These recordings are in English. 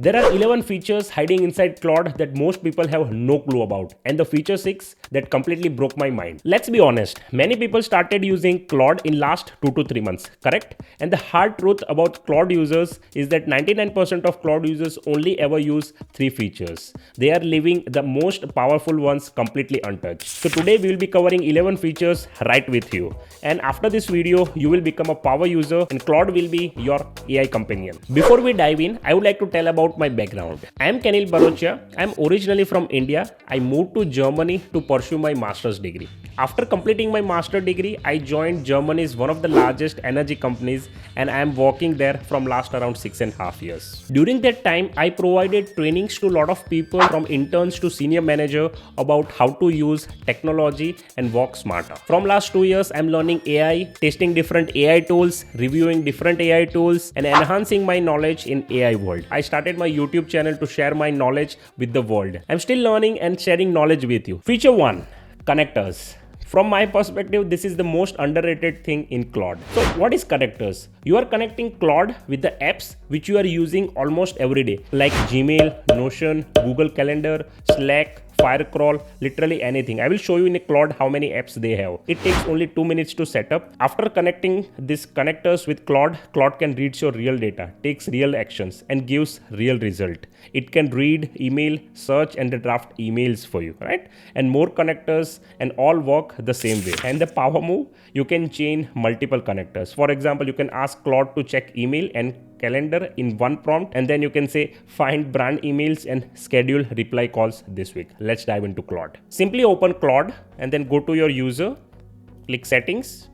There are 11 features hiding inside Claude that most people have no clue about, and the feature 6 that completely broke my mind. Let's be honest, many people started using Claude in last 2 to 3 months, correct? And the hard truth about Claude users is that 99% of Claude users only ever use 3 features. They are leaving the most powerful ones completely untouched. So today we will be covering 11 features right with you. And after this video, you will become a power user and Claude will be your AI companion. Before we dive in, I would like to tell about my background. I am Kenil Barochia. I am originally from India. I moved to Germany to pursue my master's degree. After completing my master's degree, I joined Germany's one of the largest energy companies and I am working there from last around 6.5 years. During that time, I provided trainings to a lot of people from interns to senior manager about how to use technology and work smarter. From last 2 years, I am learning AI, testing different AI tools, reviewing different AI tools and enhancing my knowledge in AI world. I started my YouTube channel to share my knowledge with the world. I'm still learning and sharing knowledge with you. Feature 1, connectors. From my perspective, this is the most underrated thing in Claude. So what is connectors? You are connecting Claude with the apps which you are using almost every day, like Gmail, Notion, Google Calendar, Slack, Firecrawl, literally anything. I will show you in a Claude how many apps they have. It takes only 2 minutes to set up. After connecting these connectors with Claude, Claude can read your real data, takes real actions and gives real result. It can read, email, search and draft emails for you, right? And more connectors and all work the same way. And the power move, you can chain multiple connectors. For example, you can ask Claude to check email and calendar in one prompt and then you can say find brand emails and schedule reply calls this week. Let's dive into Claude. Simply open Claude and then go to your user, click settings.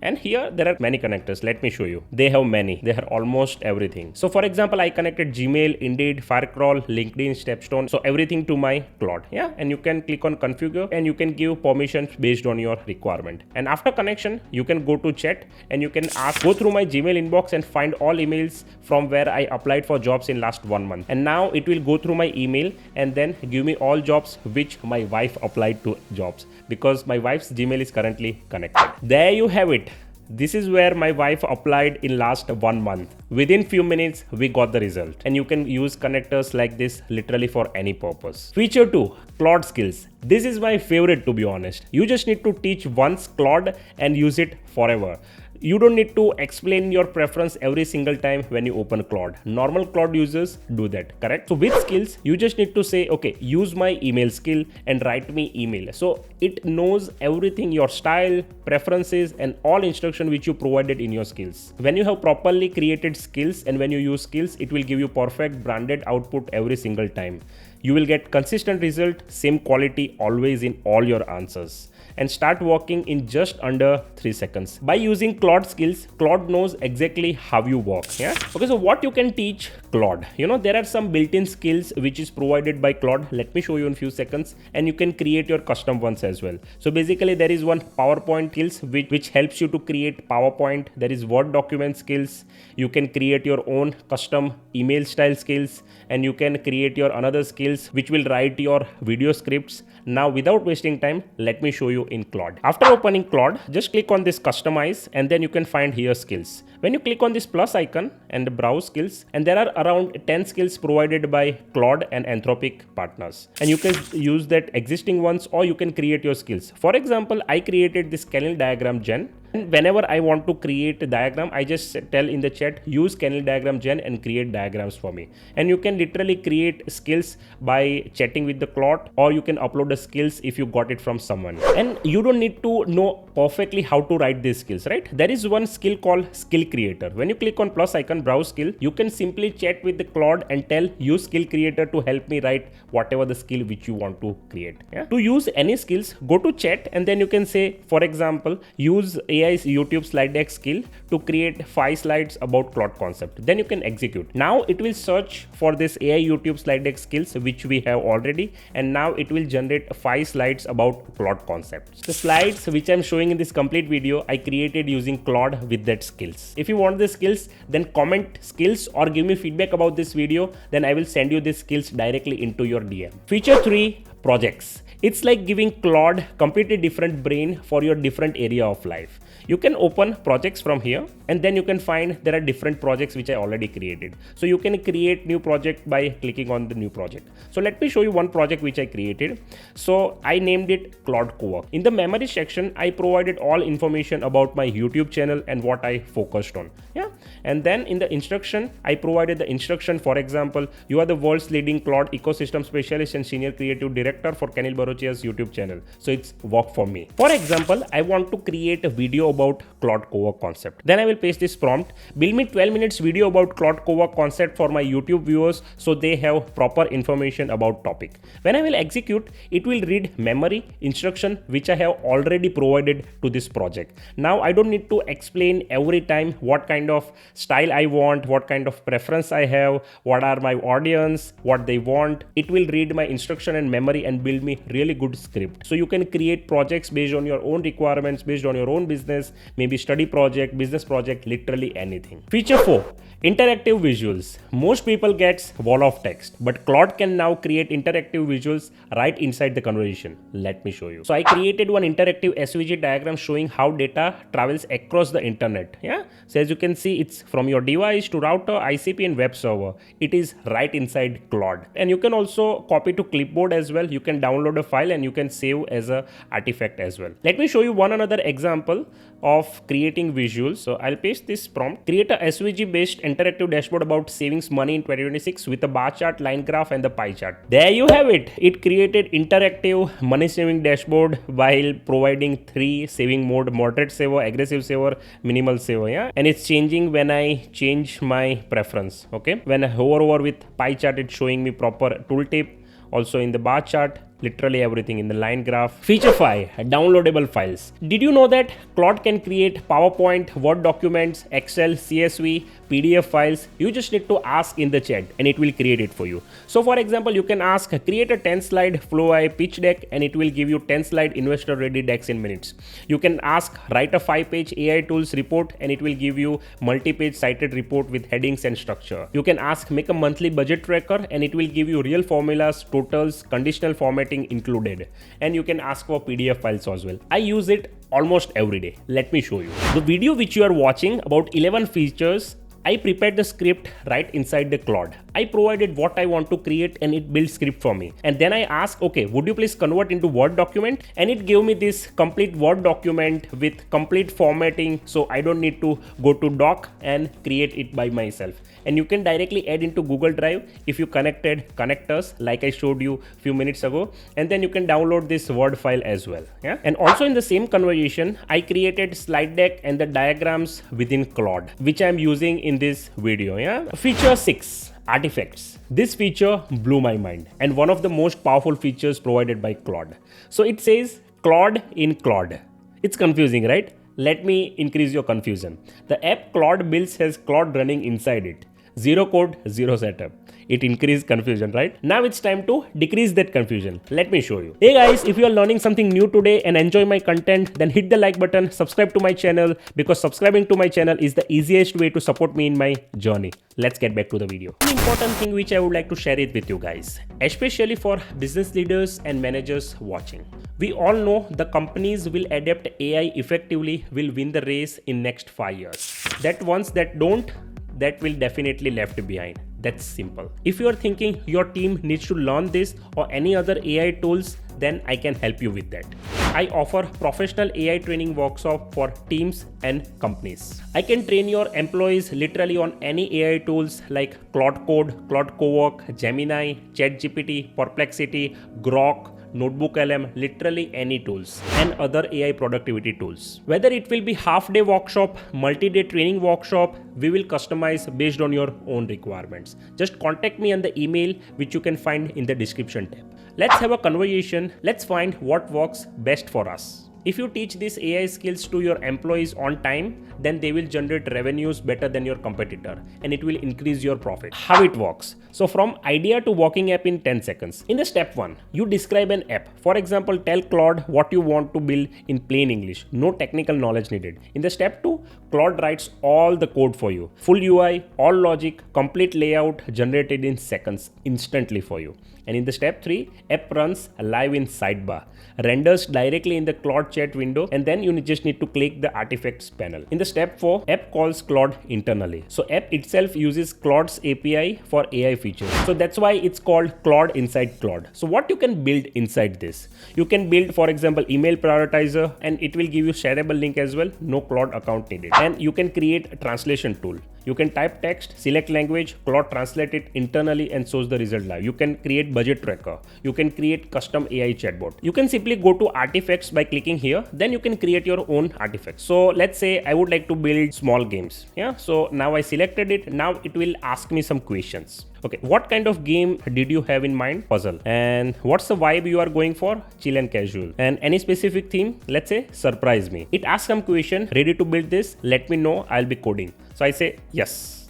And here there are many connectors. Let me show you. They have many. They have almost everything. So for example, I connected Gmail, Indeed, Firecrawl, LinkedIn, Stepstone. So everything to my Claude. Yeah. And you can click on configure and you can give permissions based on your requirement. And after connection, you can go to chat and you can go through my Gmail inbox and find all emails from where I applied for jobs in last 1 month. And now it will go through my email and then give me all jobs which my wife applied to jobs because my wife's Gmail is currently connected. There you have it. This is where my wife applied in last 1 month. Within few minutes, we got the result. And you can use connectors like this literally for any purpose. Feature 2, Claude skills. This is my favorite to be honest. You just need to teach once Claude and use it forever. You don't need to explain your preference every single time when you open Claude. Normal Claude users do that, correct? So with skills, you just need to say, okay, use my email skill and write me email. So it knows everything, your style, preferences, and all instruction which you provided in your skills. When you have properly created skills and when you use skills, it will give you perfect branded output every single time. You will get consistent result, same quality always in all your answers. And start working in just under 3 seconds. By using Claude skills, Claude knows exactly how you work. Yeah. Okay, so what you can teach Claude? There are some built-in skills which is provided by Claude. Let me show you in few seconds and you can create your custom ones as well. So basically there is one PowerPoint skills which helps you to create PowerPoint. There is Word document skills. You can create your own custom email style skills and you can create your another skills which will write your video scripts. Now without wasting time, let me show you in Claude. After opening Claude, just click on this customize and then you can find here skills. When you click on this plus icon and browse skills, and there are around 10 skills provided by Claude and Anthropic partners. And you can use that existing ones or you can create your skills. For example, I created this Canal diagram gen. And whenever I want to create a diagram, I just tell in the chat, use Canal diagram gen and create diagrams for me. And you can literally create skills by chatting with the Claude or you can upload the skills if you got it from someone. And you don't need to know perfectly how to write these skills, right? There is one skill called skill creator. When you click on plus icon, browse skill, you can simply chat with the Claude and tell use skill creator to help me write whatever the skill which you want to create. Yeah? To use any skills, go to chat and then you can say, for example, use AI's YouTube slide deck skill to create 5 slides about Claude concept. Then you can execute. Now it will search for this AI YouTube slide deck skills which we have already, and now it will generate 5 slides about Claude concepts. The slides which I'm showing in this complete video, I created using Claude with that skills. If you want the skills, then comment skills or give me feedback about this video, then I will send you these skills directly into your DM. Feature 3, projects. It's like giving Claude completely different brain for your different area of life. You can open projects from here, and then you can find there are different projects which I already created. So you can create new project by clicking on the new project. So let me show you one project which I created. So I named it Claude Cowork. In the memory section, I provided all information about my YouTube channel and what I focused on. Yeah. And then in the instruction, I provided the instruction. For example, you are the world's leading Claude ecosystem specialist and senior creative director for Kenil Barochia's YouTube channel. So it's work for me. For example, I want to create a video about Claude Cowork concept. Then I will paste this prompt: build me 12 minutes video about Claude Cowork concept for my YouTube viewers so they have proper information about topic. When I will execute, it will read memory instruction which I have already provided to this project. Now I don't need to explain every time what kind of style I want, what kind of preference I have, what are my audience, what they want. It will read my instruction and memory and build me really good script. So you can create projects based on your own requirements, based on your own business, maybe study project, business project, literally anything. Feature 4. Interactive visuals. Most people gets wall of text, but Claude can now create interactive visuals right inside the conversation. Let me show you. So I created one interactive SVG diagram showing how data travels across the internet. Yeah. So as you can see, it's from your device to router, ICP and web server. It is right inside Claude. And you can also copy to clipboard as well. You can download a file and you can save as a artifact as well. Let me show you one another example of creating visuals. So I'll paste this prompt. Create a SVG based interactive dashboard about savings money in 2026 with a bar chart, line graph and the pie chart. There you have it. It created interactive money saving dashboard while providing 3 saving mode: moderate saver, aggressive saver, minimal saver. Yeah, and it's changing when I change my preference. Okay, when I hover over with pie chart, it's showing me proper tooltip. Also in the bar chart, literally everything in the line graph. Feature 5. Downloadable files. Did you know that Claude can create PowerPoint, Word documents, Excel, CSV, PDF files? You just need to ask in the chat and it will create it for you. So for example, you can ask create a 10 slide flow pitch deck and it will give you 10 slide investor ready decks in minutes. You can ask write a 5-page AI tools report and it will give you multi-page cited report with headings and structure. You can ask make a monthly budget tracker and it will give you real formulas, totals, conditional formatting included, and you can ask for PDF files as well. I use it almost every day. Let me show you. The video which you are watching about 11 features, I prepared the script right inside the Claude. I provided what I want to create and it built script for me. And then I asked, okay, would you please convert into Word document? And it gave me this complete Word document with complete formatting. So I don't need to go to doc and create it by myself. And you can directly add into Google Drive if you connected connectors like I showed you a few minutes ago. And then you can download this Word file as well. Yeah. And also in the same conversation, I created slide deck and the diagrams within Claude, which I'm using in this video. Yeah. Feature 6. Artifacts. This feature blew my mind and one of the most powerful features provided by Claude. So it says Claude-in-Claude. It's confusing, right? Let me increase your confusion. The app Claude builds has Claude running inside it. Zero code, zero setup. It increased confusion, right? Now it's time to decrease that confusion. Let me show you. Hey guys, if you are learning something new today and enjoy my content, then hit the like button, subscribe to my channel, because subscribing to my channel is the easiest way to support me in my journey. Let's get back to the video. One important thing which I would like to share it with you guys, especially for business leaders and managers watching. We all know the companies will adapt AI effectively will win the race in next 5 years. That ones that don't, that will definitely left behind. That's simple. If you are thinking your team needs to learn this or any other AI tools, then I can help you with that. I offer professional AI training workshop for teams and companies. I can train your employees literally on any AI tools like Claude Code, Claude Cowork, Gemini, ChatGPT, Perplexity, Grok, Notebook LM, literally any tools and other AI productivity tools. Whether it will be half-day workshop, multi-day training workshop, we will customize based on your own requirements. Just contact me on the email which you can find in the description tab. Let's have a conversation. Let's find what works best for us. If you teach these AI skills to your employees on time, then they will generate revenues better than your competitor and it will increase your profit. How it works? So from idea to working app in 10 seconds. In the step 1, you describe an app. For example, tell Claude what you want to build in plain English. No technical knowledge needed. In the step 2, Claude writes all the code for you. Full UI, all logic, complete layout generated in seconds instantly for you. And in the step 3, app runs live in sidebar, renders directly in the Claude chat window, and then you just need to click the artifacts panel. In the step 4, app calls Claude internally. So app itself uses Claude's API for AI features. So that's why it's called Claude inside Claude. So what you can build inside this? You can build, for example, email prioritizer, and it will give you shareable link as well. No Claude account needed. And you can create a translation tool. You can type text, select language, Claude translate it internally and shows the result live. You can create budget tracker. You can create custom AI chatbot. You can simply go to artifacts by clicking here. Then you can create your own artifacts. So let's say I would like to build small games. Yeah. So now I selected it. Now it will ask me some questions. Okay, what kind of game did you have in mind? Puzzle. And what's the vibe you are going for? Chill and casual. And any specific theme? Let's say surprise me. It asks some question. Ready to build this? Let me know. I'll be coding. So I say yes.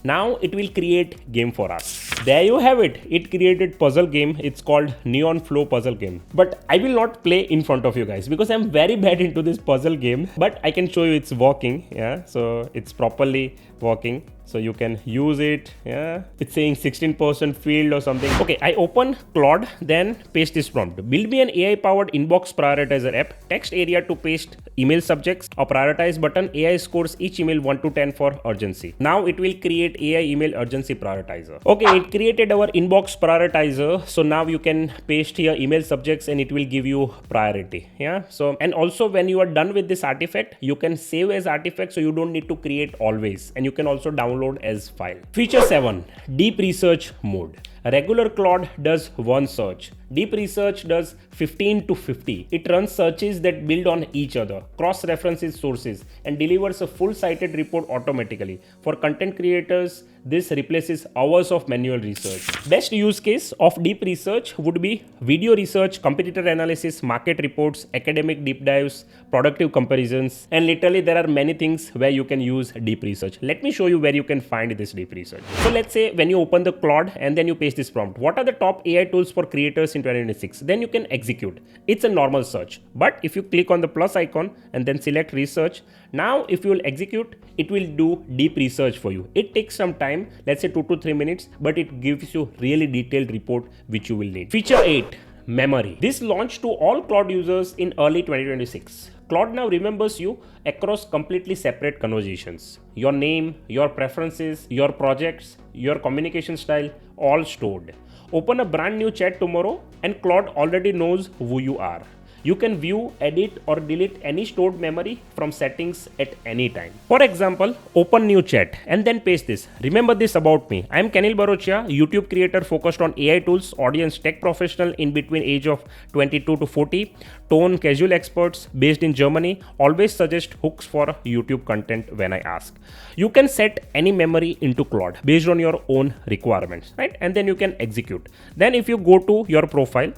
Now it will create game for us. There you have it. It created puzzle game. It's called Neon Flow puzzle game. But I will not play in front of you guys because I'm very bad into this puzzle game. But I can show you it's working. Yeah, so it's properly working. So you can use it. Yeah, it's saying 16% field or something. Okay, I open Claude, then paste this prompt. Build me an AI powered inbox prioritizer app. Text area to paste email subjects. A prioritize button. AI scores each email 1 to 10 for urgency. Now it will create AI email urgency prioritizer. Okay, it created our inbox prioritizer. So now you can paste here email subjects and it will give you priority. Yeah. So, and also when you are done with this artifact, you can save as artifact. So you don't need to create always. And you can also download as file. Feature 7, deep research mode. A regular Claude does one search. Deep research does 15 to 50. It runs searches that build on each other, cross-references sources, and delivers a full-cited report automatically. For content creators, this replaces hours of manual research. Best use case of deep research would be video research, competitor analysis, market reports, academic deep dives, productive comparisons, and literally there are many things where you can use deep research. Let me show you where you can find this deep research. So let's say when you open the Claude and then you paste this prompt, what are the top AI tools for creators in 2026? Then you can execute. It's a normal search. But if you click on the plus icon and then select research, now if you will execute, it will do deep research for you. It takes some time, let's say 2 to 3 minutes, but it gives you really detailed report which you will need. Feature 8, memory. This launched to all Claude users in early 2026. Claude now remembers you across completely separate conversations. Your name, your preferences, your projects, your communication style, all stored. Open a brand new chat tomorrow and Claude already knows who you are. You can view, edit or delete any stored memory from settings at any time. For example, open new chat and then paste this. Remember this about me. I am Kenil Barochia, YouTube creator focused on AI tools, audience tech professional in between age of 22 to 40, tone casual experts based in Germany, always suggest hooks for YouTube content when I ask. You can set any memory into Claude based on your own requirements, right? And then you can execute. Then if you go to your profile,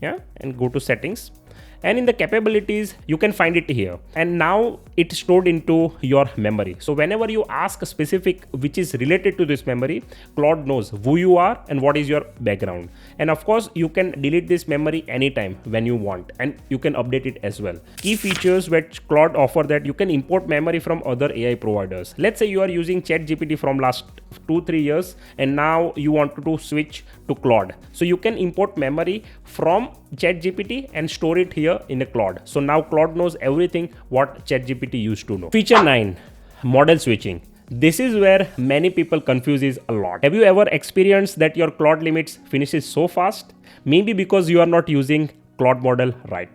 and go to settings, and in the capabilities you can find it here, and now it's stored into your memory. So whenever you ask a specific which is related to this memory, Claude knows who you are and what is your background. And of course you can delete this memory anytime when you want, and you can update it as well. Key features which Claude offer, that you can import memory from other AI providers. Let's say you are using ChatGPT from last 2-3 years and now you want to switch to Claude. So you can import memory from ChatGPT and store it here in a Claude. So now Claude knows everything what ChatGPT used to know. Feature 9, model switching. This is where many people confuses a lot. Have you ever experienced that your Claude limits finishes so fast? Maybe because you are not using Claude model right.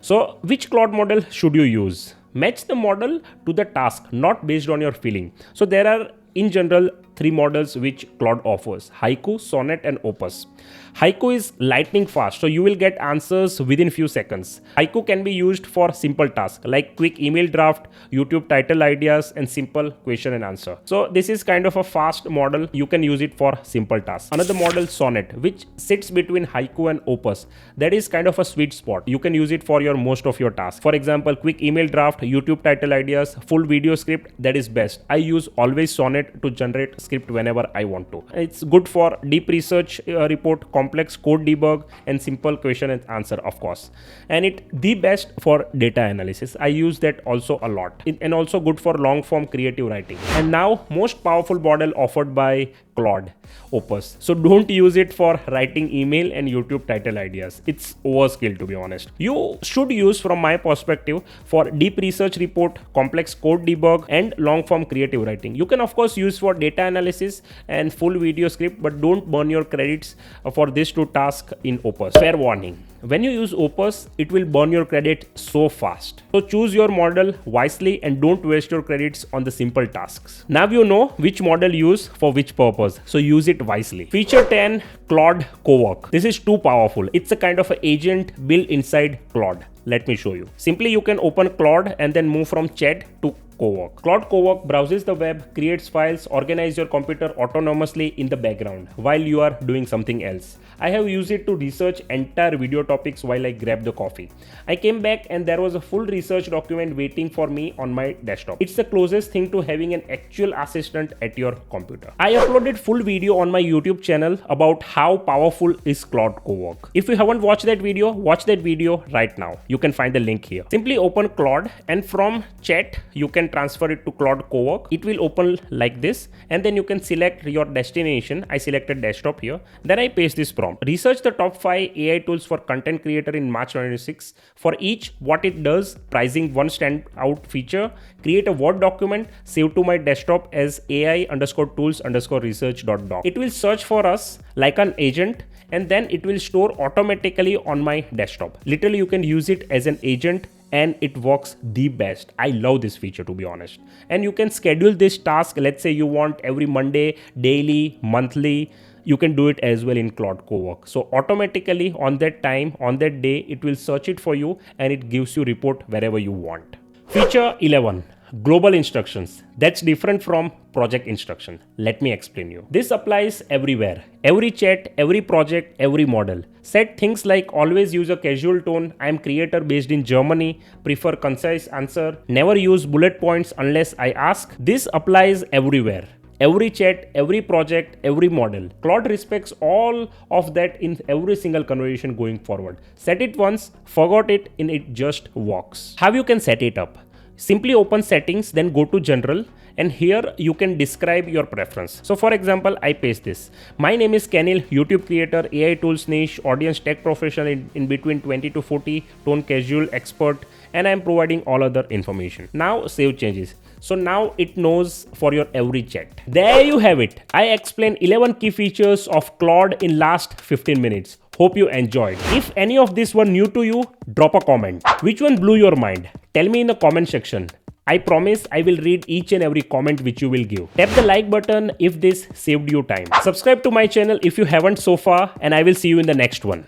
So which Claude model should you use? Match the model to the task, not based on your feeling. So there are in general 3 models which Claude offers: Haiku, Sonnet and Opus. Haiku is lightning fast, so you will get answers within few seconds. Haiku can be used for simple tasks like quick email draft, YouTube title ideas, and simple question and answer. So this is kind of a fast model. You can use it for simple tasks. Another model, Sonnet, which sits between Haiku and Opus. That is kind of a sweet spot. You can use it for your most of your tasks. For example, quick email draft, YouTube title ideas, full video script, that is best. I use always Sonnet to generate script whenever I want to. It's good for deep research report, complex code debug, and simple question and answer, of course. And it the best for data analysis. I use that also a lot. And also good for long form creative writing. And now most powerful model offered by Claude, Opus. So don't use it for writing email and YouTube title ideas. It's overkill, to be honest. You should use, from my perspective, for deep research report, complex code debug, and long form creative writing. You can of course use for data analysis and full video script, but don't burn your credits for these two tasks in Opus. Fair warning. When you use Opus, it will burn your credit so fast. So choose your model wisely and don't waste your credits on the simple tasks. Now you know which model use for which purpose, so use it wisely. Feature 10, Claude Cowork. This is too powerful. It's a kind of an agent built inside Claude. Let me show you. Simply you can open Claude and then move from chat to Cowork. Claude Cowork browses the web, creates files, organizes your computer autonomously in the background while you are doing something else. I have used it to research entire video topics while I grabbed the coffee. I came back and there was a full research document waiting for me on my desktop. It's the closest thing to having an actual assistant at your computer. I uploaded full video on my YouTube channel about how powerful is Claude Cowork. If you haven't watched that video, watch that video right now. You can find the link here. Simply open Claude and from chat you can transfer it to Claude Cowork. It will open like this and then you can select your destination. I selected desktop here. Then I paste this prompt. Research the top 5 AI tools for content creator in March 2026. For each, what it does, pricing one standout feature, create a Word document, save to my desktop as AI_tools_research.doc. It will search for us like an agent and then it will store automatically on my desktop. Literally, you can use it as an agent and it works the best. I love this feature, to be honest. And you can schedule this task. Let's say you want every Monday, daily, monthly. You can do it as well in Claude Cowork. So automatically on that time, on that day, it will search it for you and it gives you report wherever you want. Feature 11. Global instructions. That's different from project instruction. Let me explain you. This applies everywhere. Every chat, every project, every model. Set things like always use a casual tone. I am creator based in Germany. Prefer concise answer. Never use bullet points unless I ask. This applies everywhere. Every chat, every project, every model. Claude respects all of that in every single conversation going forward. Set it once, forgot it, and it just works. How you can set it up? Simply open settings, then go to general, and here you can describe your preference. So for example, I paste this. My name is Kenil, YouTube creator, AI tools niche, audience tech professional in between 20 to 40, tone casual, expert, and I am providing all other information. Now save changes. So now it knows for your every chat. There you have it. I explained 11 key features of Claude in last 15 minutes. Hope you enjoyed. If any of this were new to you, drop a comment. Which one blew your mind? Tell me in the comment section. I promise I will read each and every comment which you will give. Tap the like button if this saved you time. Subscribe to my channel if you haven't so far, and I will see you in the next one.